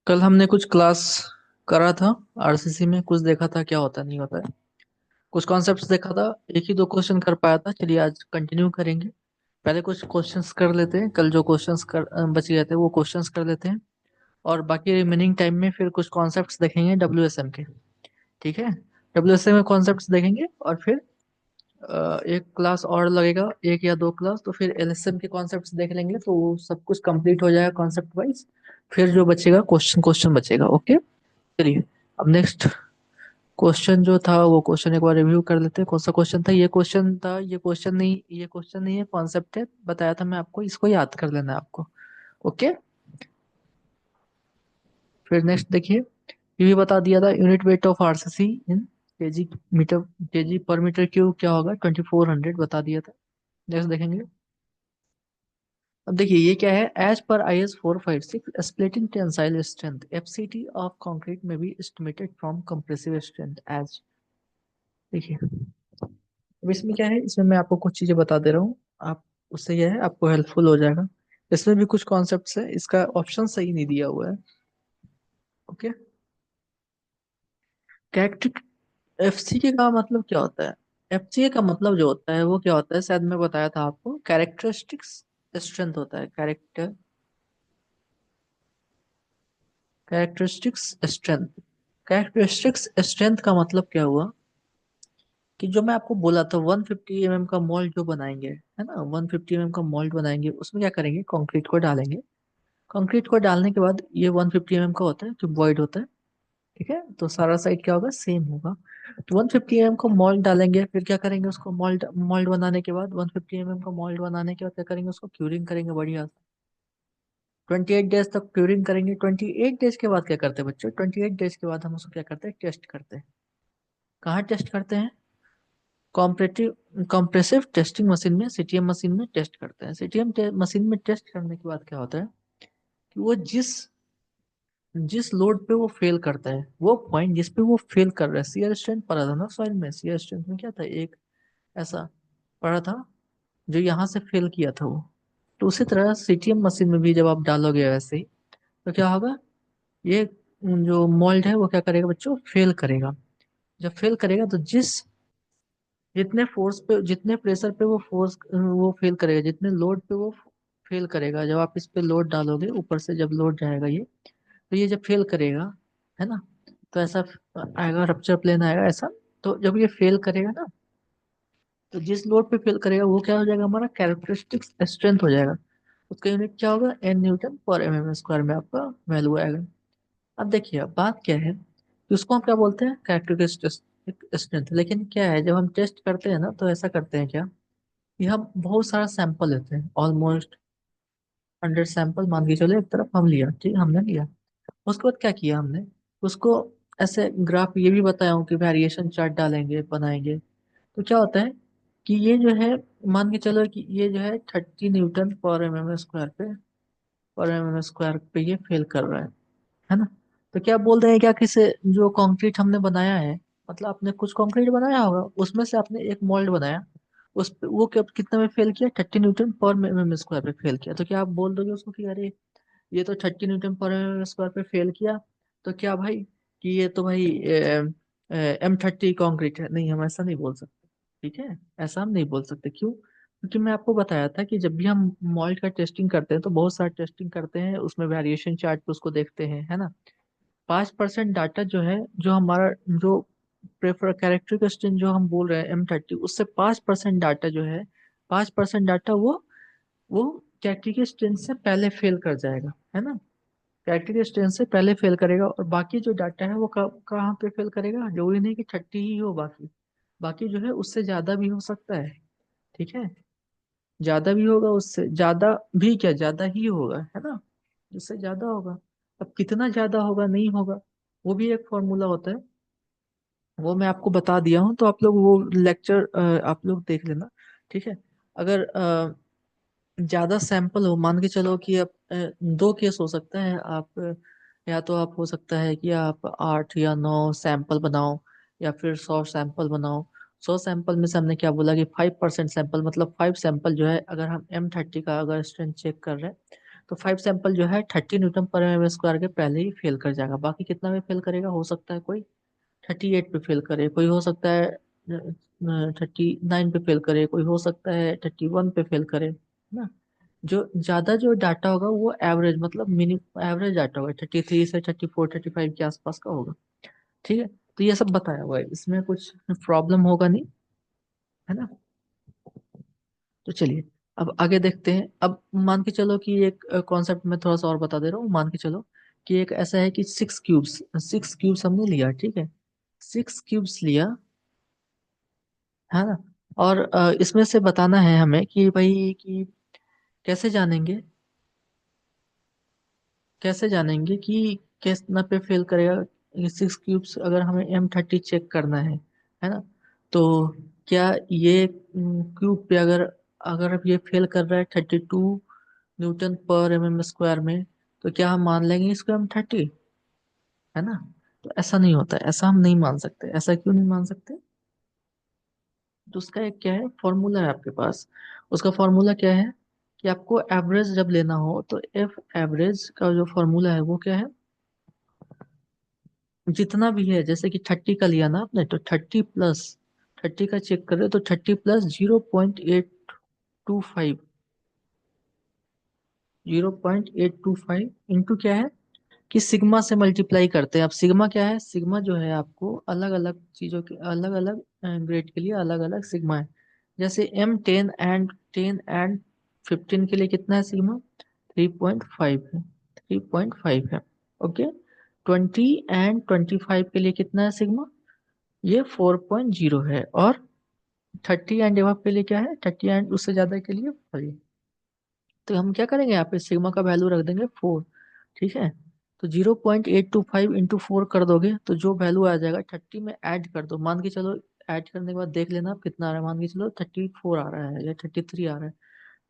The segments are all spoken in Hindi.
कल हमने कुछ क्लास करा था। आरसीसी में कुछ देखा था क्या होता है नहीं होता है। कुछ कॉन्सेप्ट्स देखा था। एक ही दो क्वेश्चन कर पाया था। चलिए आज कंटिन्यू करेंगे। पहले कुछ क्वेश्चंस कर लेते हैं। कल जो क्वेश्चंस बच गए थे वो क्वेश्चंस कर लेते हैं। और बाकी रिमेनिंग टाइम में फिर कुछ कॉन्सेप्ट्स देखेंगे डब्ल्यूएसएम के। ठीक है। डब्ल्यूएसएम में कॉन्सेप्ट्स देखेंगे और फिर एक क्लास और लगेगा, एक या दो क्लास, तो फिर एलएसएम के कॉन्सेप्ट्स देख लेंगे तो वो सब कुछ कंप्लीट हो जाएगा कॉन्सेप्ट वाइज। फिर जो बचेगा क्वेश्चन क्वेश्चन बचेगा। ओके। चलिए अब नेक्स्ट क्वेश्चन जो था वो क्वेश्चन एक बार रिव्यू कर लेते हैं। कौन सा क्वेश्चन था? ये क्वेश्चन था। ये क्वेश्चन नहीं है, कॉन्सेप्ट है। बताया था मैं आपको, इसको याद कर लेना है आपको। ओके। फिर नेक्स्ट देखिए। ये भी बता दिया था, unit weight of RCC in KG metre, KG per metre cube क्या होगा, 2400 बता दिया था। नेक्स्ट देखेंगे। अब देखिए ये क्या है। As per IS 456 splitting tensile strength FCT of concrete में be estimated from compressive strength as. देखिए अब इसमें क्या है, इसमें मैं आपको कुछ चीजें बता दे रहा हूँ। आप उससे यह है आपको हेल्पफुल हो जाएगा। इसमें भी कुछ कॉन्सेप्ट्स है, इसका ऑप्शन सही नहीं दिया हुआ है। ओके। कैरेक्टर एफसी का मतलब क्या होता है? एफसी का मतलब जो होता है वो क्या होता है, शायद मैं बताया था आपको, कैरेक्टरिस्टिक्स स्ट्रेंथ होता है। Characteristics strength. कैरेक्टरिस्टिक्स स्ट्रेंथ का मतलब क्या हुआ कि जो मैं आपको बोला था 150 mm का मोल्ड जो बनाएंगे, है ना, 150 mm का मोल्ड बनाएंगे, उसमें क्या करेंगे, कंक्रीट को डालेंगे। कंक्रीट को डालने के बाद ये 150 mm का होता है जो वॉइड होता है। ठीक है, तो सारा साइड क्या होगा, सेम होगा। तो 150 mm को मोल्ड डालेंगे, फिर क्या करेंगे, उसको मोल्ड मोल्ड बनाने के बाद 150 mm का मोल्ड बनाने के बाद क्या करेंगे, उसको क्यूरिंग करेंगे बढ़िया। 28 डेज तक क्यूरिंग करेंगे। 28 डेज के बाद क्या करते हैं बच्चों, 28 डेज के बाद हम उसको क्या करते हैं, टेस्ट करते हैं। कहाँ टेस्ट करते हैं? कॉम्परेटिव कॉम्प्रेसिव टेस्टिंग मशीन में, सीटीएम मशीन में टेस्ट करते हैं। सीटीएम मशीन में टेस्ट करने के बाद क्या होता है कि वो जिस जिस लोड पे वो फेल करता है, वो पॉइंट जिस पे वो फेल कर रहा है, शियर स्ट्रेंथ पड़ा था ना सॉइल में, शियर स्ट्रेंथ में क्या था, एक ऐसा पड़ा था जो यहाँ से फेल किया था वो। तो उसी तरह सीटीएम मशीन में भी जब आप डालोगे वैसे ही, तो क्या होगा, ये जो मोल्ड है वो क्या करेगा बच्चों, फेल करेगा। जब फेल करेगा तो जितने फोर्स पे, जितने प्रेशर पे वो फेल करेगा, जितने लोड पे वो फेल करेगा, जब आप इस पे लोड डालोगे ऊपर से, जब लोड जाएगा ये, तो ये जब फेल करेगा, है ना, तो ऐसा आएगा, रप्चर प्लेन आएगा ऐसा। तो जब ये फेल करेगा ना, तो जिस लोड पे फेल करेगा वो क्या हो जाएगा, हमारा कैरेक्टरिस्टिक्स स्ट्रेंथ हो जाएगा। उसका यूनिट क्या होगा, N N/mm² में आपका वैल्यू आएगा। अब देखिए अब बात क्या है कि उसको हम क्या बोलते हैं, कैरेक्टरिस्टिक स्ट्रेंथ। लेकिन क्या है, जब हम टेस्ट करते हैं ना तो ऐसा करते हैं क्या कि हम बहुत सारा सैंपल लेते हैं, ऑलमोस्ट 100 सैंपल मान के चलो, एक तरफ हम लिया, ठीक, हमने लिया। उसके बाद क्या किया हमने, उसको ऐसे ग्राफ ये भी बताया हूँ कि वेरिएशन चार्ट डालेंगे बनाएंगे। तो क्या होता है कि ये जो है, मान के चलो कि ये जो है 30 N/mm² पे ये फेल कर रहा है ना। तो क्या बोल रहे हैं, क्या किसे, जो कंक्रीट हमने बनाया है, मतलब आपने कुछ कंक्रीट बनाया होगा, उसमें से आपने एक मोल्ड बनाया, उस पे वो क्या कितने में फेल किया, 30 N/mm² पे फेल किया। तो क्या आप बोल दोगे उसको कि अरे ये तो 30 N/mm² पे फेल किया, तो क्या भाई कि ये तो भाई M30 कंक्रीट है? नहीं, हम ऐसा नहीं बोल सकते। ठीक है, ऐसा हम नहीं बोल सकते। क्यों? क्योंकि मैं आपको बताया था कि जब भी हम मॉल्ट का टेस्टिंग करते हैं तो बहुत सारा टेस्टिंग करते हैं, उसमें वेरिएशन चार्ट पे उसको देखते हैं, है ना। 5% डाटा जो है, जो हमारा जो प्रेफर कैरेक्टरिस्टिक जो हम बोल रहे हैं M30, उससे 5% डाटा जो है, 5% डाटा वो कैरेक्टरिस्टिक से पहले फेल कर जाएगा, है ना। कैरेक्टरिस्टिक से पहले फेल करेगा, और बाकी जो डाटा है वो कहाँ पे फेल करेगा, जरूरी नहीं कि 30 ही हो, बाकी बाकी जो है उससे ज्यादा भी हो सकता है। ठीक है, ज्यादा भी होगा, उससे ज्यादा भी क्या, ज्यादा ही होगा, है ना, उससे ज्यादा होगा। अब कितना ज्यादा होगा, नहीं होगा, वो भी एक फॉर्मूला होता है, वो मैं आपको बता दिया हूँ, तो आप लोग वो लेक्चर आप लोग देख लेना। ठीक है। अगर ज्यादा सैंपल हो, मान के चलो कि अब दो केस हो सकता है, आप या तो आप हो सकता है कि आप 8 या 9 सैंपल बनाओ, या फिर 100 सैंपल बनाओ। 100 सैंपल में से हमने क्या बोला कि 5% सैंपल, मतलब 5 सैंपल जो है, अगर हम M30 का अगर स्ट्रेंथ चेक कर रहे हैं, तो 5 सैंपल जो है 30 Nm/mm² के पहले ही फेल कर जाएगा। बाकी कितना में फेल करेगा, हो सकता है कोई 38 पे फेल करे, कोई हो सकता है 39 पे फेल करे, कोई हो सकता है 31 पे फेल करे, है ना। जो ज्यादा जो डाटा होगा वो एवरेज, मतलब मिनिमम एवरेज डाटा होगा, 33 से 34 35 के आसपास का होगा। ठीक है, तो ये सब बताया हुआ है, इसमें कुछ प्रॉब्लम होगा नहीं, है ना। तो चलिए अब आगे देखते हैं। अब मान के चलो कि एक कॉन्सेप्ट में थोड़ा सा और बता दे रहा हूँ। मान के चलो कि एक ऐसा है कि 6 क्यूब्स हमने लिया, ठीक है। 6 क्यूब्स लिया, है ना। और इसमें से बताना है हमें कि भाई कि कैसे जानेंगे, कैसे जानेंगे कि कितना पे फेल करेगा। ये 6 क्यूब्स अगर हमें M30 चेक करना है ना। तो क्या ये क्यूब पे अगर अगर अब ये फेल कर रहा है 32 N/mm² में, तो क्या हम मान लेंगे इसको M30, है ना। तो ऐसा नहीं होता है, ऐसा हम नहीं मान सकते। ऐसा क्यों नहीं मान सकते? तो उसका एक क्या है, फॉर्मूला है आपके पास। उसका फॉर्मूला क्या है कि आपको एवरेज जब लेना हो तो एफ एवरेज का जो फॉर्मूला है वो क्या है, जितना भी है, जैसे कि 30 का लिया ना आपने, तो 30 का चेक कर रहे हो तो 30 + 0.825, 0.825 इंटू क्या है कि सिग्मा से मल्टीप्लाई करते हैं। अब सिग्मा क्या है, सिग्मा जो है आपको अलग अलग चीजों के अलग अलग ग्रेड के लिए अलग अलग सिग्मा है। जैसे M10 एंड 15 के लिए कितना है सिग्मा, 3.5 है, 3.5 है। ओके, 20 एंड 25 के लिए कितना है सिग्मा, ये 4.0 है। और 30 एंड above के लिए क्या है, 30 एंड उससे ज्यादा के लिए 5। तो हम क्या करेंगे, यहाँ पे सिग्मा का वैल्यू रख देंगे 4, ठीक है। तो 0.825 इंटू 4 कर दोगे तो जो वैल्यू आ जाएगा 30 में ऐड कर दो। मान के चलो, ऐड करने के बाद देख लेना आप कितना आ रहा है। मान के चलो 34 आ रहा है या 33 आ रहा है।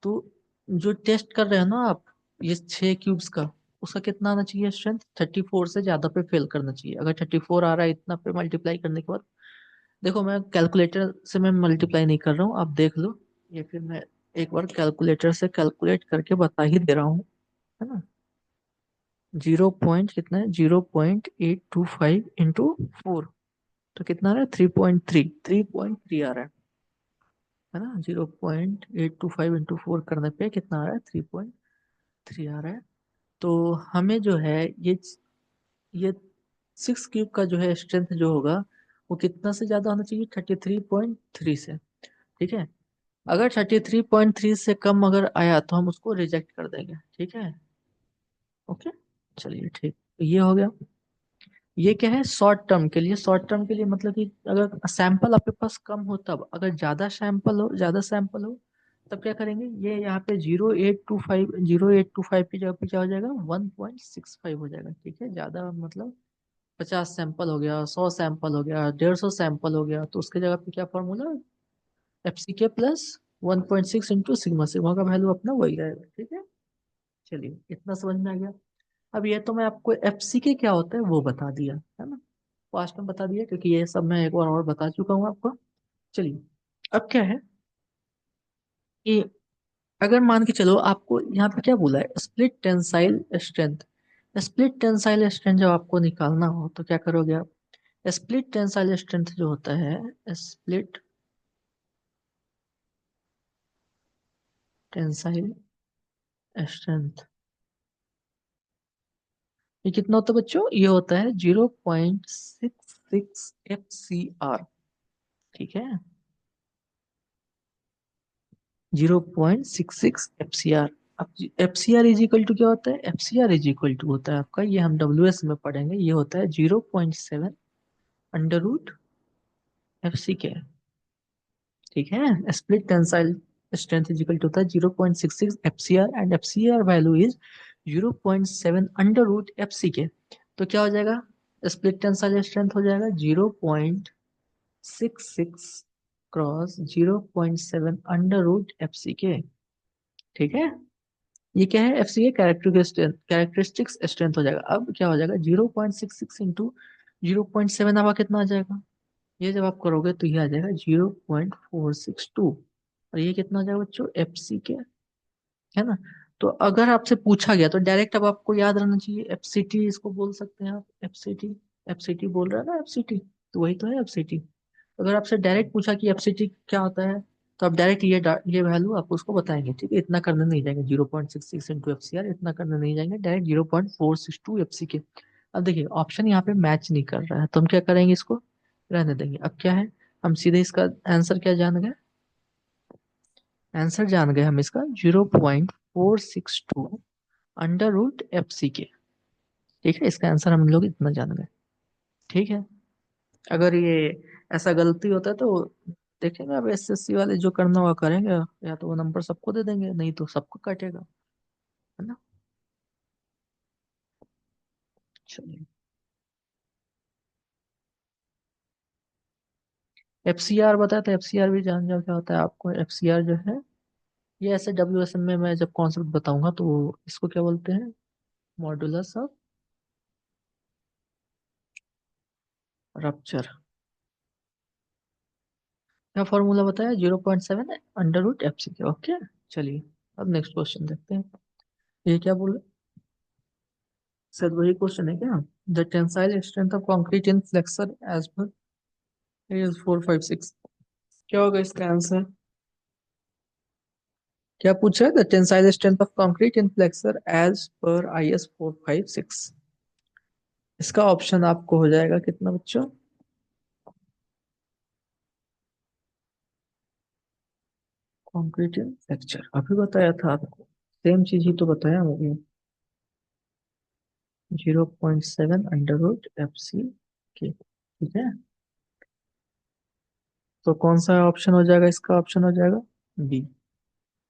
तो जो टेस्ट कर रहे हैं ना आप, ये 6 क्यूब्स का, उसका कितना आना चाहिए स्ट्रेंथ, 34 से ज्यादा पे फेल करना चाहिए। अगर 34 आ रहा है इतना पे मल्टीप्लाई करने के बाद, देखो मैं कैलकुलेटर से मैं मल्टीप्लाई नहीं कर रहा हूँ, आप देख लो। ये फिर मैं एक बार कैलकुलेटर से कैलकुलेट करके बता ही दे रहा हूँ, है ना। 0. कितना है, 0.825 इंटू 4, तो कितना आ रहा है, 3.3, 3.3 आ रहा है ना। 0.825 इंटू 4 करने पे कितना आ रहा है, 3.3 आ रहा है। तो हमें जो है ये 6 क्यूब का जो है स्ट्रेंथ जो होगा वो कितना से ज्यादा होना चाहिए, 33.3 से, ठीक है। अगर 33.3 से कम अगर आया तो हम उसको रिजेक्ट कर देंगे, ठीक है। ओके, चलिए ठीक, तो ये हो गया। ये क्या है, शॉर्ट टर्म के लिए। शॉर्ट टर्म के लिए मतलब कि अगर सैंपल आपके पास कम हो तब, अगर ज्यादा सैंपल हो तब क्या करेंगे, ये यहाँ पे 0.825 की जगह पे क्या हो जाएगा, 1.65 हो जाएगा, ठीक है। ज्यादा मतलब 50 सैंपल हो गया, 100 सैंपल हो गया, 150 सैंपल हो गया, तो उसके जगह पे क्या formula, FCK + 1.6 into sigma. Sigma का वैल्यू अपना वही रहेगा, ठीक है। चलिए इतना समझ में आ गया। अब ये तो मैं आपको FCK क्या होता है वो बता दिया, है ना। पास्ट में बता दिया, क्योंकि ये सब मैं एक बार और बता चुका हूँ आपको। चलिए अब क्या है कि अगर मान के चलो आपको यहाँ पे क्या बोला है, split tensile strength. Split tensile strength जब आपको निकालना हो तो क्या करोगे आप, स्प्लिट टेंसाइल स्ट्रेंथ जो होता है, स्प्लिट टेंसाइल स्ट्रेंथ, ये कितना होता है बच्चों, ये होता है 0.66 FCR, ठीक है। 0.66 FCR। अब FCR इज इक्वल टू क्या होता है, FCR इज इक्वल टू होता है आपका, ये हम WS में पढ़ेंगे, ये होता है 0.7 √FC के, ठीक है। Split tensile strength is equal to होता है 0.66 FCR, and FCR value is 0.7 √FC के। तो क्या हो जाएगा, स्प्लिट टेंसाइल स्ट्रेंथ हो जाएगा 0.66 क्रॉस 0.7 √FC के, ठीक है। ये क्या है, FC के कैरेक्टरिस्टिक्स स्ट्रेंथ हो जाएगा। अब क्या हो जाएगा, 0.66 इंटू 0.7, अब कितना आ जाएगा, ये जब आप करोगे तो ये आ जाएगा 0.462। और ये कितना आ जाएगा बच्चों, FC के, है ना। तो अगर आपसे पूछा गया तो डायरेक्ट अब आपको याद रहना चाहिए, एफसीटी इसको बोल सकते हैं आप, एफसीटी। एफसीटी बोल रहा है ना, एफसीटी, तो वही तो है एफसीटी। अगर आपसे डायरेक्ट पूछा कि एफसीटी क्या होता है, तो आप डायरेक्ट ये वैल्यू आप उसको बताएंगे, ठीक है। इतना करने नहीं जाएंगे, 0.66 इंटू एफ सी आर, इतना करने नहीं जाएंगे, डायरेक्ट 0.462 एफ सी के। अब देखिए ऑप्शन यहाँ पे मैच नहीं कर रहा है, तो हम क्या करेंगे, इसको रहने देंगे। अब क्या है, हम सीधे इसका आंसर क्या जान गए, आंसर जान गए हम इसका 0.462 अंडर रूट एफ सी के। ठीक है, इसका आंसर हम लोग इतना जान गए। ठीक है, अगर ये ऐसा गलती होता है तो देखेंगे, अब एसएससी वाले जो करना होगा करेंगे, या तो वो नंबर सबको दे देंगे, नहीं तो सबको काटेगा, है ना। चलिए, एफसीआर बताया था, एफसीआर भी जान जाओ क्या होता है आपको। एफसीआर जो है, ये ऐसे डब्ल्यूएसएम में मैं जब कॉन्सेप्ट बताऊंगा तो इसको क्या बोलते हैं, मॉड्यूलस ऑफ रप्चर। क्या फॉर्मूला बताया, 0.7 अंडर रूट एफ सी के। ओके, चलिए अब नेक्स्ट क्वेश्चन देखते हैं। ये क्या बोल रहे, सर वही क्वेश्चन है क्या, the tensile strength of concrete in flexure as per is 456। क्या होगा इसका आंसर, क्या पूछा है, the tensile strength of concrete in flexure as per I S 456। इसका ऑप्शन आपको हो जाएगा कितना बच्चों, कंक्रीट इन फ्लेक्चर अभी बताया था आपको, सेम चीज ही तो बताया मुझे, 0.7 अंडर रूट एफ सी के। ठीक है, तो कौन सा ऑप्शन हो जाएगा, इसका ऑप्शन हो जाएगा बी।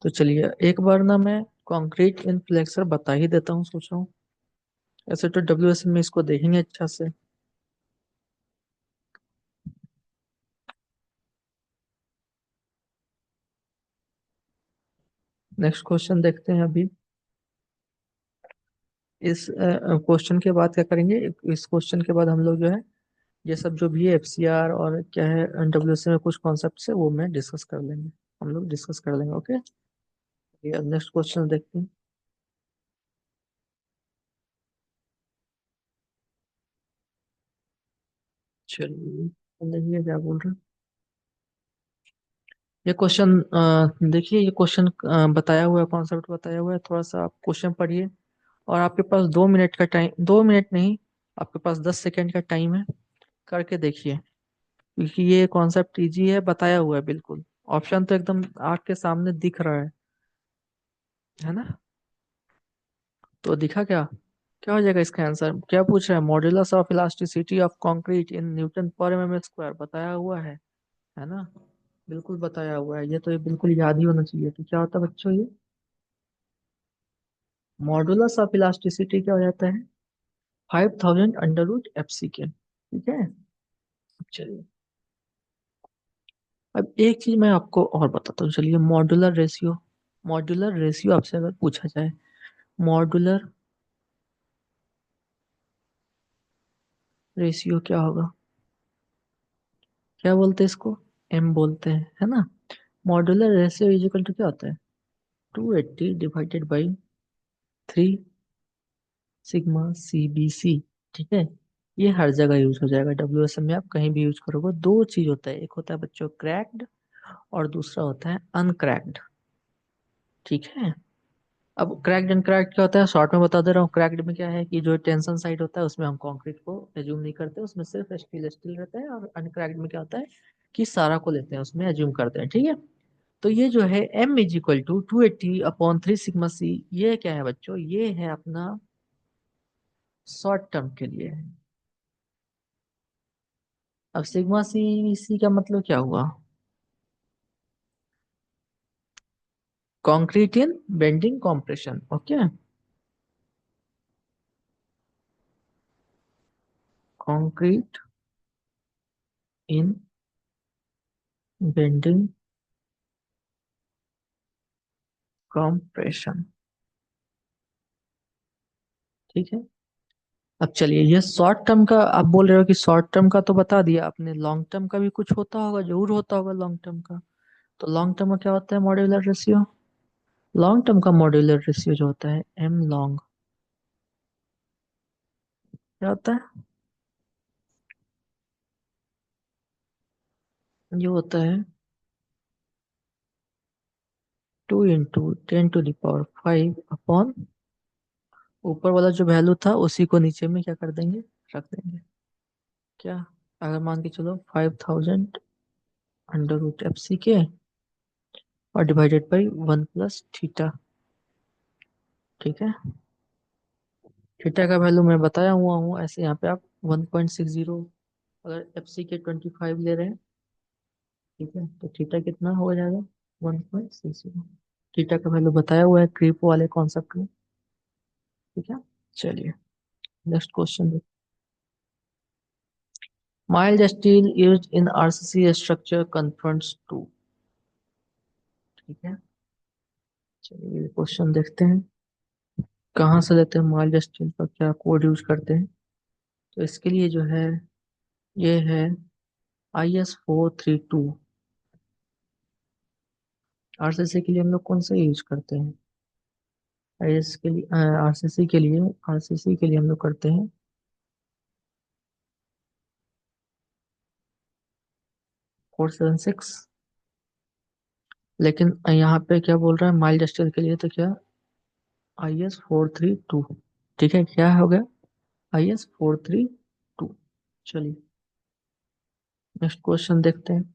तो चलिए एक बार ना मैं कंक्रीट इन फ्लेक्सर बता ही देता हूँ, सोच रहा हूँ। ऐसे तो डब्ल्यू एस में इसको देखेंगे अच्छा से। नेक्स्ट क्वेश्चन देखते हैं अभी। इस क्वेश्चन के बाद क्या करेंगे, इस क्वेश्चन के बाद हम लोग जो है, ये सब जो भी है एफसीआर और क्या है डब्ल्यू में कुछ कॉन्सेप्ट है वो मैं डिस्कस कर लेंगे, हम लोग डिस्कस कर लेंगे। ओके, ये नेक्स्ट क्वेश्चन देखते हैं। चलिए देखिए क्या बोल रहे हैं। ये क्वेश्चन देखिए, ये क्वेश्चन बताया हुआ है, कॉन्सेप्ट बताया हुआ है, थोड़ा सा आप क्वेश्चन पढ़िए। और आपके पास 2 मिनट का टाइम, 2 मिनट नहीं, आपके पास 10 सेकेंड का टाइम है, करके देखिए, क्योंकि ये कॉन्सेप्ट इजी है, बताया हुआ है बिल्कुल। ऑप्शन तो एकदम आँख के सामने दिख रहा है ना। तो दिखा क्या, क्या हो जाएगा इसका आंसर, क्या पूछ रहा है, modulus of elasticity of concrete in newton पर एमएम स्क्वायर बताया हुआ है ना। बिल्कुल बताया हुआ है, ये तो ये बिल्कुल याद ही होना चाहिए। तो क्या होता है बच्चों, ये मॉड्यूलस ऑफ इलास्टिसिटी क्या हो जाता है, 5000 अंडर रूट एफ सी के। ठीक है, चलिए अब एक चीज मैं आपको और बताता हूँ, चलिए मॉड्यूलर रेशियो। मॉड्यूलर रेशियो आपसे अगर पूछा जाए, मॉड्यूलर रेशियो क्या होगा, क्या बोलते हैं इसको, एम बोलते हैं, है ना। Modular ratio is equal to क्या होता है, 280 divided by 3 sigma C B C. ठीक है, ये हर जगह यूज हो जाएगा, डब्ल्यू एस एम में आप कहीं भी यूज करोगे। दो चीज होता है, एक होता है बच्चों क्रैक्ड, और दूसरा होता है अनक्रैक्ड। ठीक है, अब क्रैक्ड एंड क्रैक्ड क्या होता है, शॉर्ट में बता दे रहा हूँ। क्रैक्ड में क्या है कि जो टेंशन साइड होता है उसमें हम कंक्रीट को एज्यूम नहीं करते, उसमें सिर्फ स्टील स्टील रहता है। और अनक्रैक्ड में क्या होता है कि सारा को लेते हैं, उसमें एज्यूम करते हैं। ठीक है, तो ये जो है m is equal to 280/3 sigma C, ये क्या है बच्चों, ये है अपना शॉर्ट टर्म के लिए है। अब सिग्मा सी सी का मतलब क्या हुआ, कंक्रीट इन बेंडिंग कॉम्प्रेशन। ओके, कंक्रीट इन बेंडिंग कॉम्प्रेशन। ठीक है, अब चलिए ये शॉर्ट टर्म का आप बोल रहे हो कि शॉर्ट टर्म का तो बता दिया आपने, लॉन्ग टर्म का भी कुछ होता होगा, जरूर होता होगा लॉन्ग टर्म का। तो लॉन्ग टर्म में क्या होता है मॉड्यूलर रेशियो, लॉन्ग टर्म का मॉड्यूलर रेशियो जो होता है एम लॉन्ग, क्या होता है? ये होता है 2 × 10⁵ ऊपर वाला जो वैल्यू था उसी को नीचे में क्या कर देंगे, रख देंगे। क्या? अगर मान के चलो 5000 √FC और डिवाइडेड बाई 1 + ठीक है। थीटा का वैल्यू मैं बताया हुआ हूँ, ऐसे यहाँ पे आप 1.60, अगर FC के 25 ले रहे हैं, ठीक है, तो थीटा कितना हो जाएगा? 1.60। थीटा का वैल्यू बताया हुआ है क्रीप वाले कॉन्सेप्ट में। ठीक है, चलिए next question. Mild steel used in RCC structure conforms to. ठीक है, चलिए क्वेश्चन देखते हैं। कहाँ से लेते हैं माइल्ड स्टील का, क्या कोड यूज करते हैं? तो इसके लिए जो है, ये है IS 432। आरसीसी के लिए हम लोग कौन सा यूज करते हैं? आईएस के लिए, आरसीसी के लिए हम लोग करते हैं 476। लेकिन यहाँ पे क्या बोल रहा है माइल्ड स्टील के लिए, तो क्या IS 432। ठीक है, क्या हो गया? IS 432। चलिए नेक्स्ट क्वेश्चन देखते हैं।